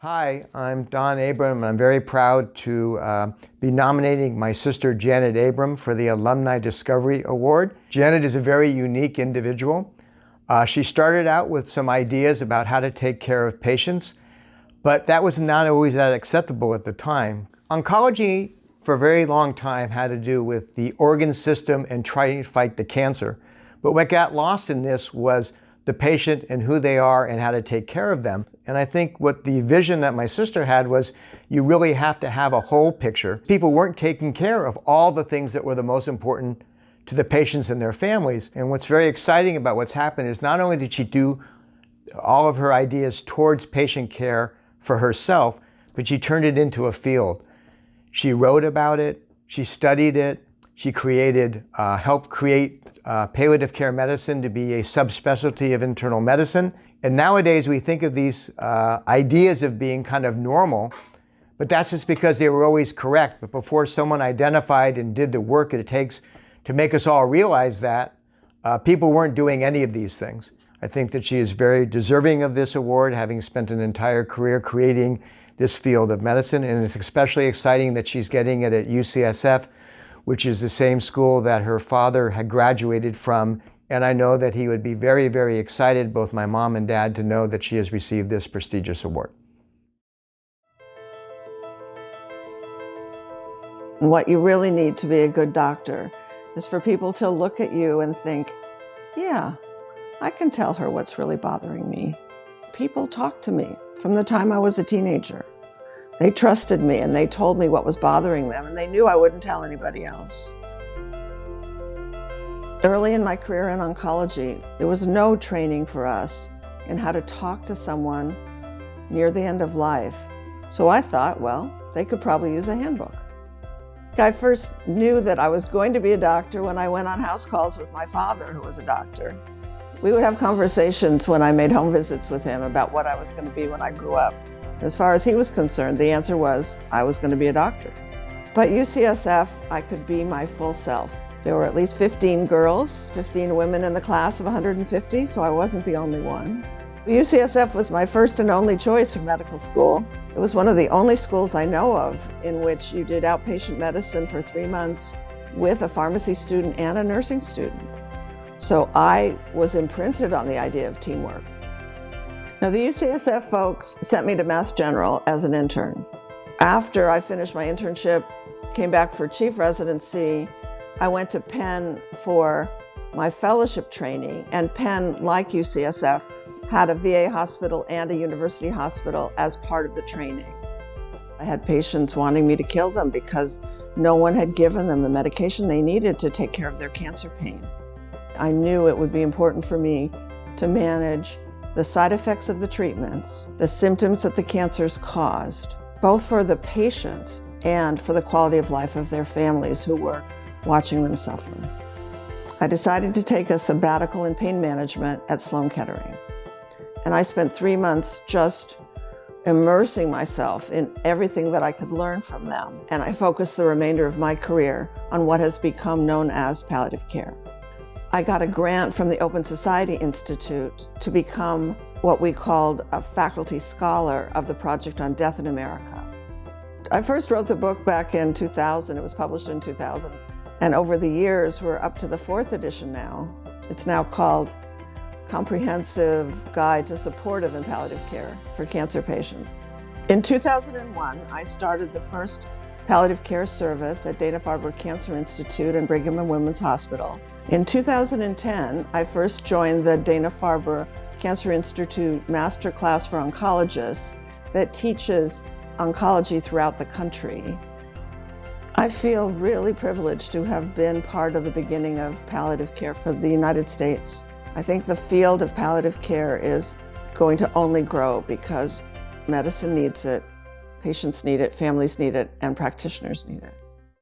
Hi, I'm Don Abrahm, and I'm very proud to be nominating my sister Janet Abrahm for the Alumni Discovery Award. Janet is a very unique individual. She started out with some ideas about how to take care of patients, but that was not always that acceptable at the time. Oncology for a very long time had to do with the organ system and trying to fight the cancer. But what got lost in this was the patient and who they are and how to take care of them. And I think what the vision that my sister had was you really have to have a whole picture. People weren't taking care of all the things that were the most important to the patients and their families. And what's very exciting about what's happened is not only did she do all of her ideas towards patient care for herself, but she turned it into a field. She wrote about it, she studied it, she helped create palliative care medicine to be a subspecialty of internal medicine. And nowadays we think of these ideas of being kind of normal, but that's just because they were always correct. But before someone identified and did the work it takes to make us all realize that, people weren't doing any of these things. I think that she is very deserving of this award, having spent an entire career creating this field of medicine. And it's especially exciting that she's getting it at UCSF, which is the same school that her father had graduated from. And I know that he would be very, very excited, both my mom and dad, to know that she has received this prestigious award. What you really need to be a good doctor is for people to look at you and think, yeah, I can tell her what's really bothering me. People talked to me from the time I was a teenager. They trusted me and they told me what was bothering them, and they knew I wouldn't tell anybody else. Early in my career in oncology, there was no training for us in how to talk to someone near the end of life. So I thought, well, they could probably use a handbook. I first knew that I was going to be a doctor when I went on house calls with my father, who was a doctor. We would have conversations when I made home visits with him about what I was going to be when I grew up. As far as he was concerned, the answer was I was going to be a doctor. But UCSF, I could be my full self. There were at least 15 girls, 15 women in the class of 150, so I wasn't the only one. UCSF was my first and only choice for medical school. It was one of the only schools I know of in which you did outpatient medicine for 3 months with a pharmacy student and a nursing student. So I was imprinted on the idea of teamwork. Now, the UCSF folks sent me to Mass General as an intern. After I finished my internship, came back for chief residency, I went to Penn for my fellowship training, and Penn, like UCSF, had a VA hospital and a university hospital as part of the training. I had patients wanting me to kill them because no one had given them the medication they needed to take care of their cancer pain. I knew it would be important for me to manage the side effects of the treatments, the symptoms that the cancers caused, both for the patients and for the quality of life of their families who were watching them suffer. I decided to take a sabbatical in pain management at Sloan Kettering. And I spent 3 months just immersing myself in everything that I could learn from them. And I focused the remainder of my career on what has become known as palliative care. I got a grant from the Open Society Institute to become what we called a faculty scholar of the Project on Death in America. I first wrote the book back in 2000. It was published in 2000. And over the years, we're up to the 4th edition now. It's now called Comprehensive Guide to Supportive and Palliative Care for Cancer Patients. In 2001, I started the first palliative care service at Dana Farber Cancer Institute and Brigham and Women's Hospital. In 2010, I first joined the Dana Farber Cancer Institute Master Class for Oncologists that teaches oncology throughout the country. I feel really privileged to have been part of the beginning of palliative care for the United States. I think the field of palliative care is going to only grow because medicine needs it, patients need it, families need it, and practitioners need it.